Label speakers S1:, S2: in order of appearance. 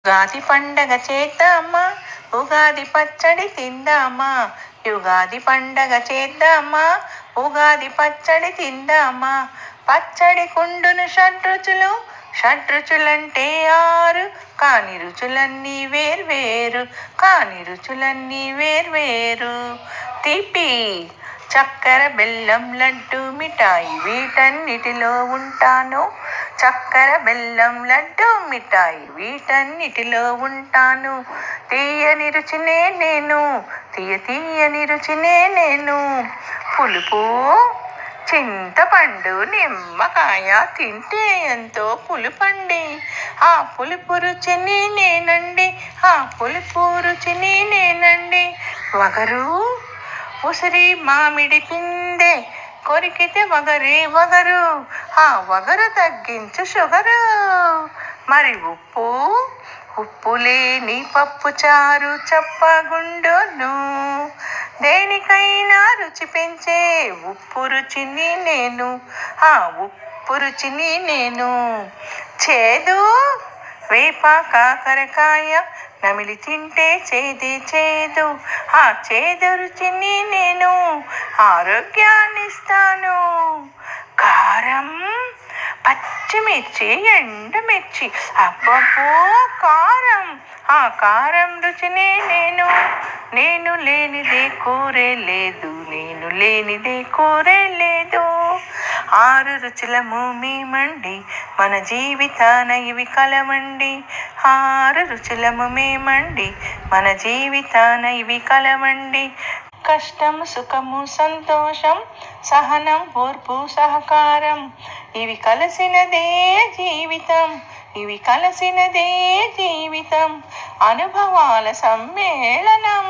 S1: ఉగాది పండగ చేద్దామా, ఉగాది పచ్చడి తిందామా. యుగాది పండగ చేద్దామా, ఉగాది పచ్చడి తిందామా. పచ్చడి కుండును షడ్రుచులు, షడ్రుచులంటే ఆరు. కాని రుచులన్నీ వేర్వేరు, కాని రుచులన్నీ వేర్వేరు. తీపి చక్కెర బెల్లం లడ్డు మిఠాయి వీటన్నిటిలో ఉంటాను. చక్కెర బెల్లం లడ్డు మిఠాయి వీటన్నిటిలో ఉంటాను. తీయని రుచినే నేను, తీయని రుచినే నేను. పులుపు చింతపండు నిమ్మకాయ తింటే ఎంతో పులుపండి. ఆ పులుపు రుచిని నేనండి, ఆ పులుపు రుచిని నేనండి. వగరు ఉసిరి మామిడి పిందె కొరికితే వగరే వగరు, ఆ వగరు తగ్గించు షుగరు. మరి ఉప్పు లేని పప్పు చారు చెప్పగుండును. దేనికైనా రుచి పెంచే ఉప్పు రుచిని నేను, ఆ ఉప్పు రుచిని నేను. చేదు వేప కాకరకాయ నమిలి తింటే చేదే చేదు, ఆ చేదు రుచిని నేను ఆరోగ్యాన్నిస్తాను. కారం పచ్చిమిర్చి ఎండుమిర్చి అబ్బబ్బో కారం, ఆ కారం రుచినే నేను. నేను లేనిదే కూరే లేదు, నేను లేనిదే కూరే లేదు. ఆరు రుచులము మేమండి, మన జీవితాన ఇవి కలవండి. ఆరు రుచులము మేమండి, మన జీవితాన ఇవి కలవండి. కష్టము సుఖము సంతోషం సహనం ఓర్పు సహకారం, ఇవి కలిసినదే జీవితం, ఇవి కలిసినదే జీవితం. అనుభవాల సమ్మేళనం.